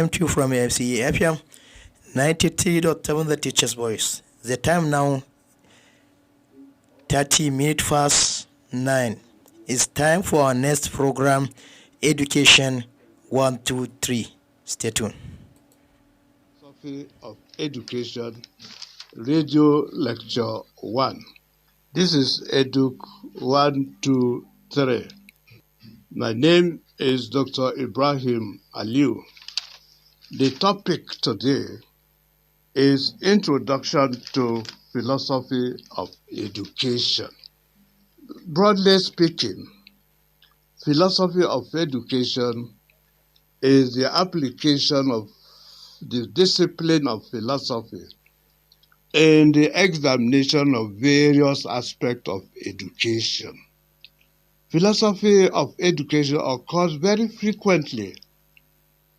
came to you from FCE FM 93.7, the teacher's voice. The time now 30 minutes past 9. It's time for our next program, Education 123. Stay tuned. Philosophy of Education, Radio Lecture 1. This is Educ 123. My name is Dr. Ibrahim Aliu. The topic today is Introduction to Philosophy of Education. Broadly speaking, philosophy of education is the application of the discipline of philosophy in the examination of various aspects of education. Philosophy of education occurs very frequently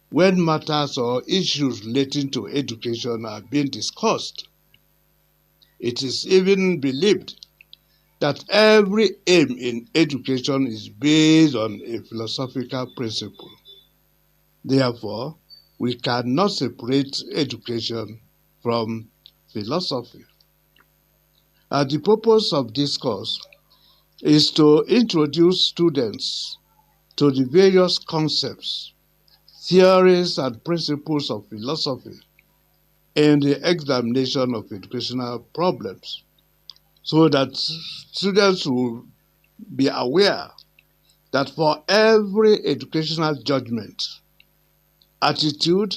when matters or issues relating to education are being discussed. It is even believed that every aim in education is based on a philosophical principle. Therefore, we cannot separate education from philosophy. The purpose of this course is to introduce students to the various concepts, theories, and principles of philosophy in the examination of educational problems, so that students will be aware that for every educational judgment, attitude,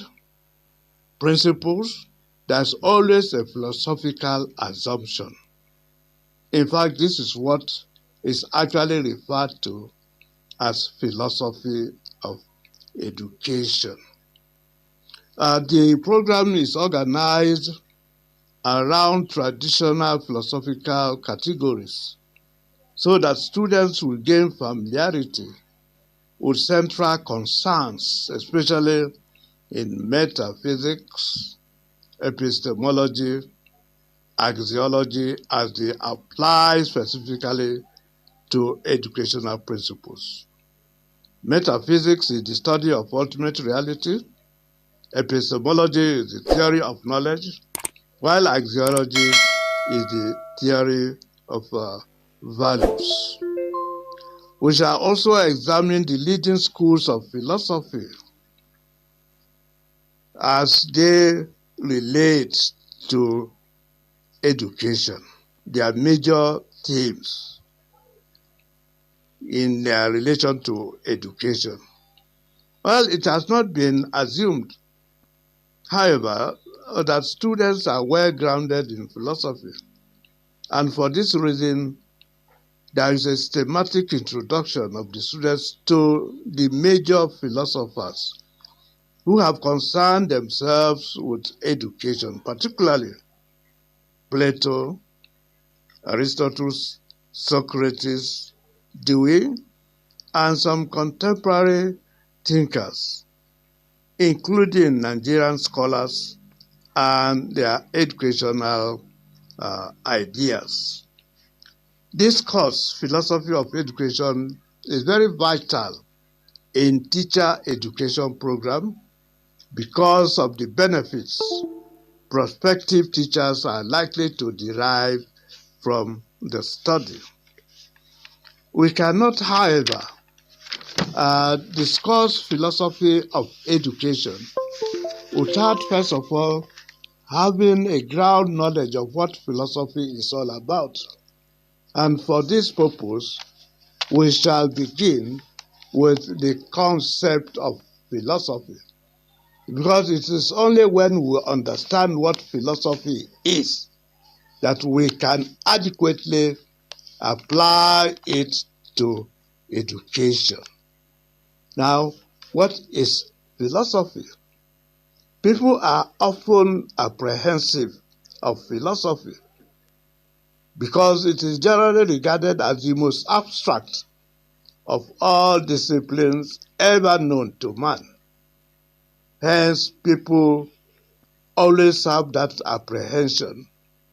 principles, there's always a philosophical assumption. In fact, this is what is actually referred to as philosophy of education. The program is organized around traditional philosophical categories so that students will gain familiarity with central concerns, especially in metaphysics, epistemology, axiology, as they apply specifically to educational principles. Metaphysics is the study of ultimate reality. Epistemology is the theory of knowledge, while axiology is the theory of values. We shall also examine the leading schools of philosophy as they relate to education, their major themes in their relation to education. Well, it has not been assumed, however, that students are well grounded in philosophy, and for this reason, there is a systematic introduction of the students to the major philosophers who have concerned themselves with education, particularly Plato, Aristotle, Socrates, Dewey, and some contemporary thinkers, including Nigerian scholars and their educational ideas. This course, Philosophy of Education, is very vital in teacher education program because of the benefits prospective teachers are likely to derive from the study. We cannot, however, discuss philosophy of education without, first of all, having a ground knowledge of what philosophy is all about. And for this purpose, we shall begin with the concept of philosophy, because it is only when we understand what philosophy is that we can adequately apply it to education. Now, what is philosophy? People are often apprehensive of philosophy because it is generally regarded as the most abstract of all disciplines ever known to man. Hence, people always have that apprehension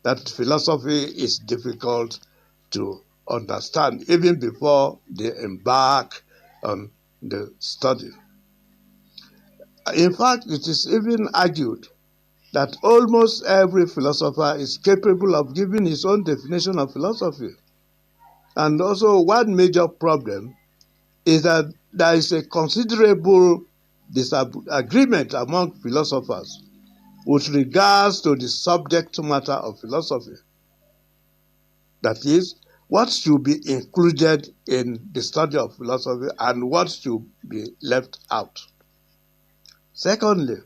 that philosophy is difficult to understand even before they embark on the study. In fact, it is even argued that almost every philosopher is capable of giving his own definition of philosophy. And also, one major problem is that there is a considerable disagreement among philosophers with regards to the subject matter of philosophy. That is, what should be included in the study of philosophy and what should be left out. Secondly,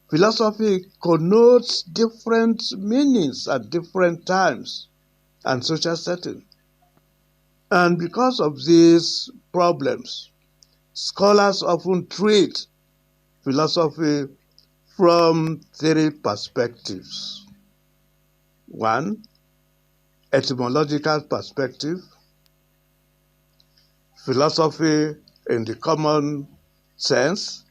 philosophy connotes different meanings at different times and social settings. And because of these problems, scholars often treat philosophy from three perspectives. One, etymological perspective, philosophy in the common sense,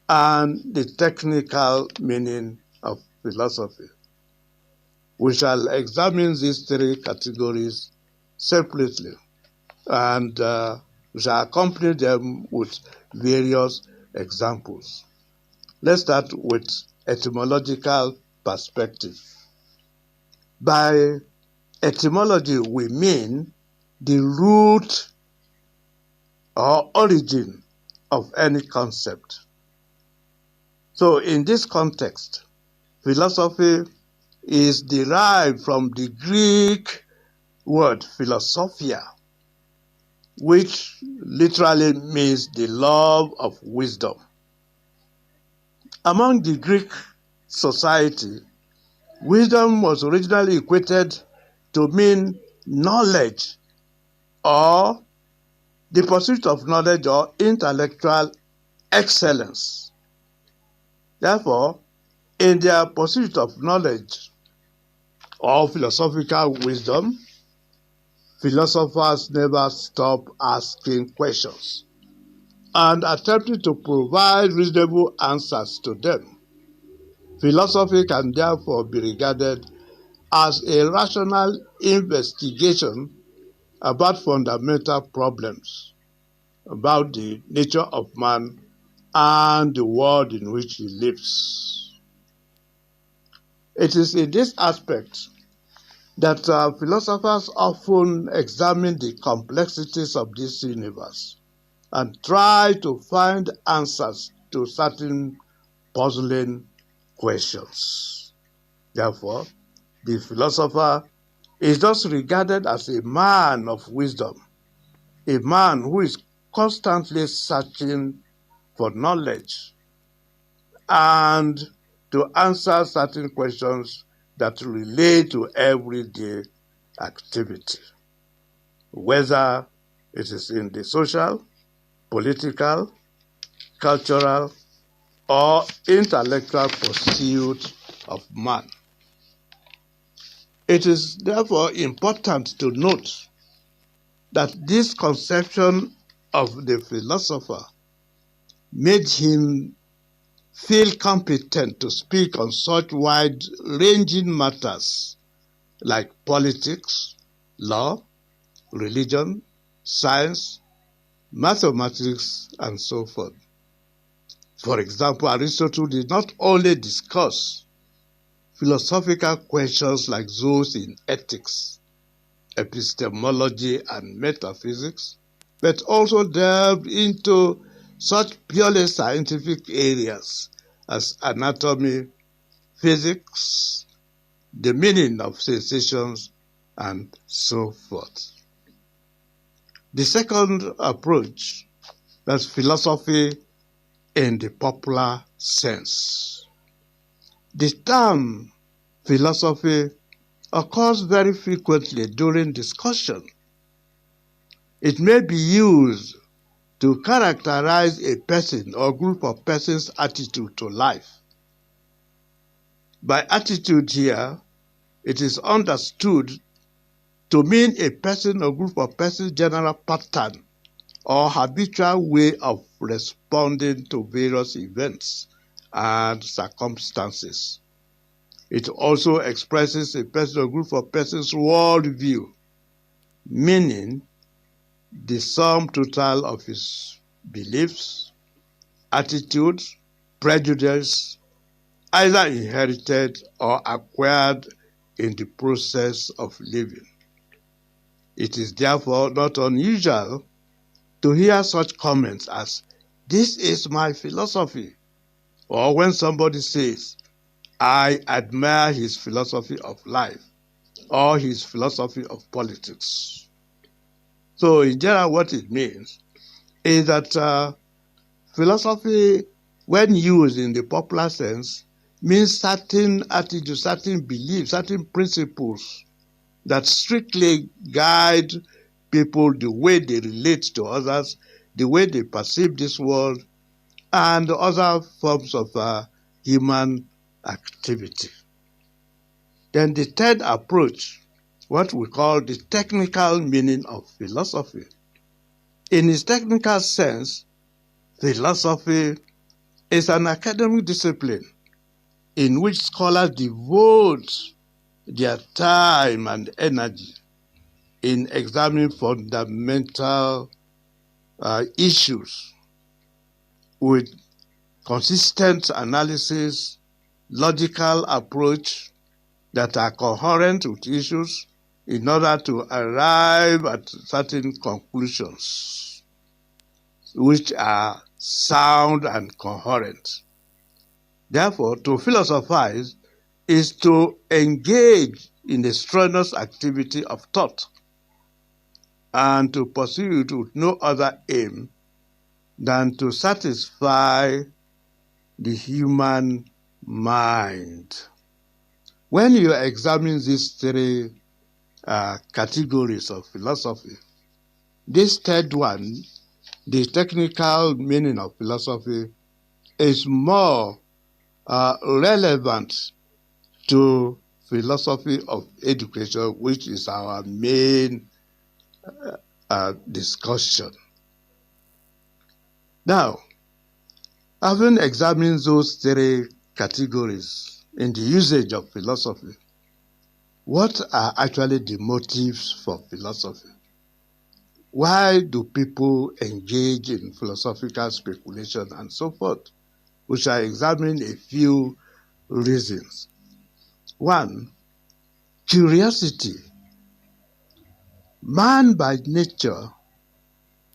and the technical meaning of philosophy. We shall examine these three categories separately, and we shall accompany them with various examples. Let's start with etymological perspective. By etymology, we mean the root or origin of any concept. So in this context, philosophy is derived from the Greek word philosophia, which literally means the love of wisdom. Among the Greek society, wisdom was originally equated to mean knowledge or the pursuit of knowledge or intellectual excellence. Therefore, in their pursuit of knowledge or philosophical wisdom, philosophers never stop asking questions and attempting to provide reasonable answers to them. Philosophy can therefore be regarded as a rational investigation about fundamental problems, about the nature of man and the world in which he lives. It is in this aspect that philosophers often examine the complexities of this universe and try to find answers to certain puzzling questions. Therefore, the philosopher is thus regarded as a man of wisdom, a man who is constantly searching for knowledge and to answer certain questions that relate to everyday activity, whether it is in the social, political, cultural, or intellectual pursuit of man. It is therefore important to note that this conception of the philosopher made him feel competent to speak on such wide-ranging matters like politics, law, religion, science, mathematics, and so forth. For example, Aristotle did not only discuss philosophical questions like those in ethics, epistemology, and metaphysics, but also delved into such purely scientific areas as anatomy, physics, the meaning of sensations, and so forth. The second approach, that's philosophy in the popular sense. The term philosophy occurs very frequently during discussion. It may be used to characterize a person or group of persons' attitude to life. By attitude here, it is understood to mean a person or group of persons' general pattern or habitual way of responding to various events and circumstances. It also expresses a person or group of persons' worldview, meaning the sum total of his beliefs, attitudes, prejudice, either inherited or acquired in the process of living. It is therefore not unusual to hear such comments as, "This is my philosophy," or when somebody says, "I admire his philosophy of life," or his philosophy of politics. So in general, what it means is that philosophy, when used in the popular sense, means certain attitudes, certain beliefs, certain principles that strictly guide people, the way they relate to others, the way they perceive this world, and other forms of human activity. Then the third approach, what we call the technical meaning of philosophy. In its technical sense, philosophy is an academic discipline in which scholars devote their time and energy in examining fundamental issues with consistent analysis, logical approach that are coherent with issues in order to arrive at certain conclusions which are sound and coherent. Therefore, to philosophize is to engage in the strenuous activity of thought and to pursue it with no other aim than to satisfy the human mind. When you examine these three categories of philosophy, this third one, the technical meaning of philosophy, is more relevant to philosophy of education, which is our main discussion. Now, having examined those three categories in the usage of philosophy, what are actually the motives for philosophy? Why do people engage in philosophical speculation and so forth? We shall examine a few reasons. One, curiosity. Man by nature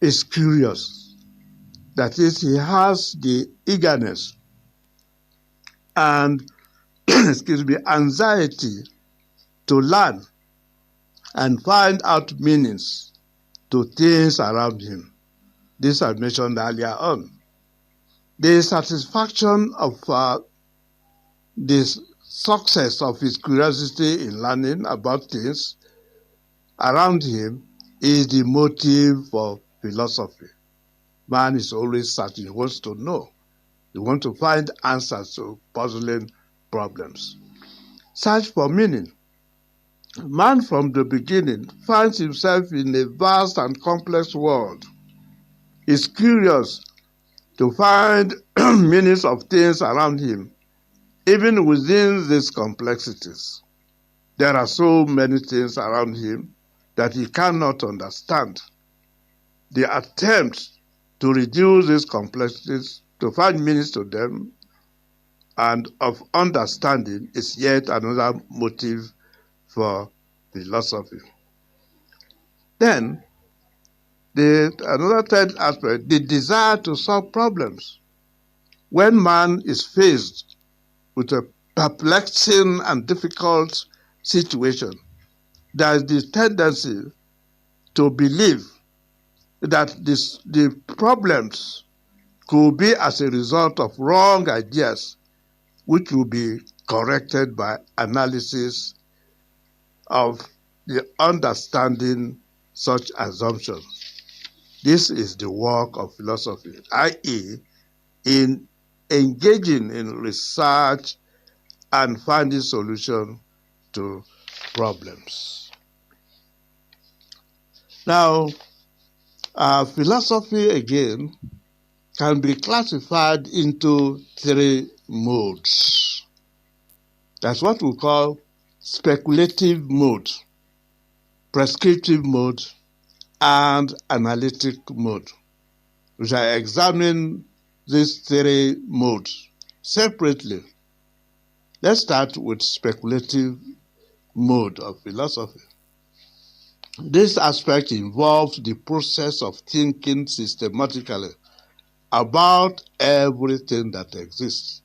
is curious. That is, he has the eagerness and anxiety to learn and find out meanings to things around him. This I mentioned earlier on. The satisfaction of the success of his curiosity in learning about things around him is the motive for philosophy. Man is always searching. He wants to know. He wants to find answers to puzzling problems. Search for meaning. Man from the beginning finds himself in a vast and complex world. He's curious to find meanings of things around him, even within these complexities. There are so many things around him that he cannot understand. The attempt to reduce these complexities, to find meanings to them, and of understanding is yet another motive for philosophy. Then, another third aspect, the desire to solve problems. When man is faced with a perplexing and difficult situation, there is the tendency to believe that the problems could be as a result of wrong ideas, which will be corrected by analysis of the understanding such assumptions. This is the work of philosophy, i.e., in engaging in research and finding solutions to problems. Now, philosophy, again, can be classified into three modes. That's what we call speculative mode, prescriptive mode, and analytic mode. We shall examine these three modes separately. Let's start with speculative mode of philosophy. This aspect involves the process of thinking systematically about everything that exists,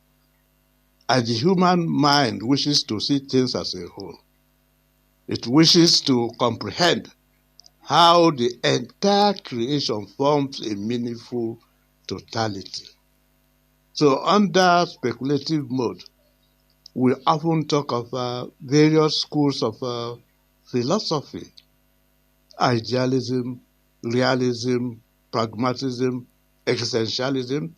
as the human mind wishes to see things as a whole. It wishes to comprehend how the entire creation forms a meaningful totality. So under speculative mode, we often talk of various schools of philosophy: idealism, realism, pragmatism, existentialism.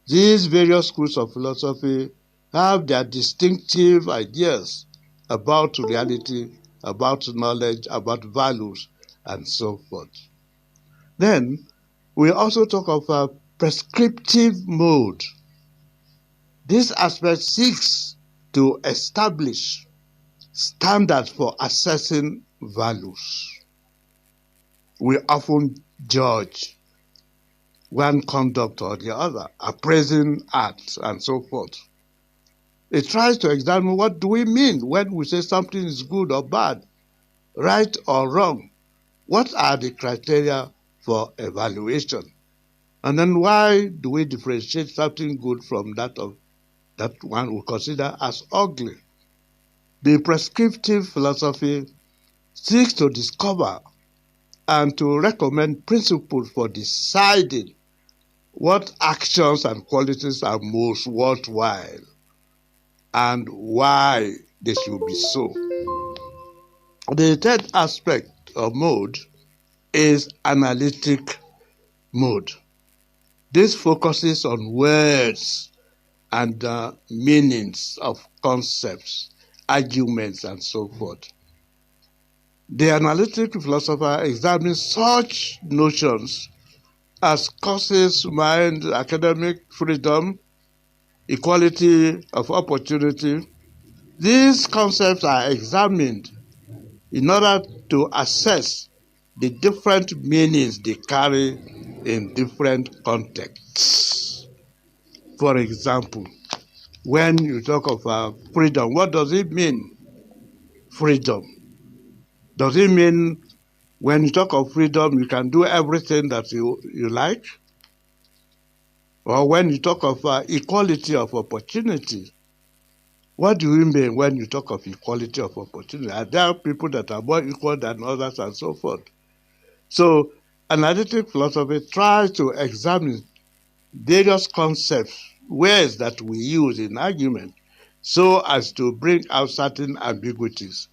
These various schools of philosophy have their distinctive ideas about reality, about knowledge, about values, and so forth. Then we also talk of a prescriptive mode. This aspect seeks to establish standards for assessing values. We often judge one conduct or the other, appraising acts and so forth. It tries to examine what do we mean when we say something is good or bad, right or wrong. What are the criteria for evaluation? And then why do we differentiate something good from that one we consider as ugly? The prescriptive philosophy seeks to discover and to recommend principles for deciding what actions and qualities are most worthwhile and why they should be so. The third aspect of mode is analytic mode. This focuses on words and the meanings of concepts, arguments, and so forth. The analytic philosopher examines such notions as causes, mind, academic freedom, equality of opportunity. These concepts are examined in order to assess the different meanings they carry in different contexts. For example, when you talk of freedom, what does it mean? Freedom. Does it mean when you talk of freedom, you can do everything that you like? Or when you talk of equality of opportunity, what do you mean when you talk of equality of opportunity? Are there people that are more equal than others and so forth? So analytic philosophy tries to examine various concepts, words that we use in argument, so as to bring out certain ambiguities,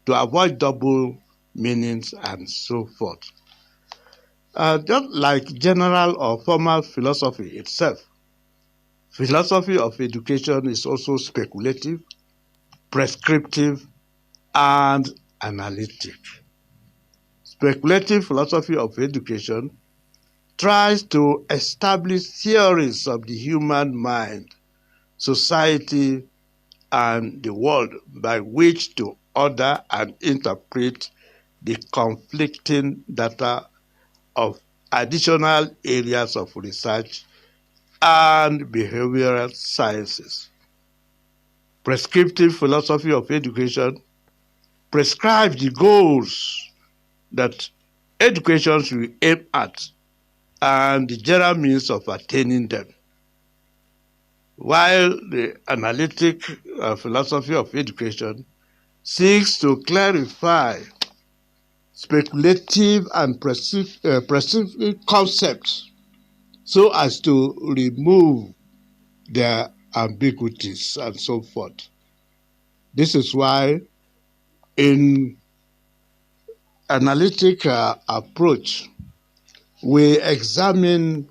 to avoid double meanings and so forth. Just like general or formal philosophy itself, philosophy of education is also speculative, prescriptive, and analytic. Speculative philosophy of education tries to establish theories of the human mind, society, and the world by which to order and interpret the conflicting data of additional areas of research and behavioral sciences. Prescriptive philosophy of education prescribes the goals that education should aim at and the general means of attaining them, while the analytic philosophy of education seeks to clarify speculative and prescriptive concepts so as to remove their ambiguities and so forth. This is why in analytic approach, we examine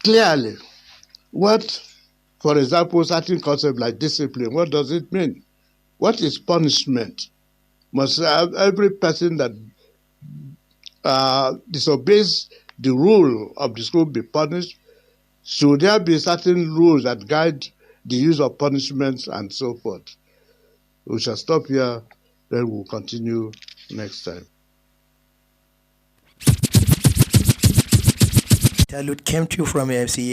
clearly what, for example, certain concepts like discipline, what does it mean? What is punishment? Must every person that disobeys the rule of the school be punished? Should there be certain rules that guide the use of punishments and so forth? We shall stop here, then we'll continue next time. Salute came to you from AFC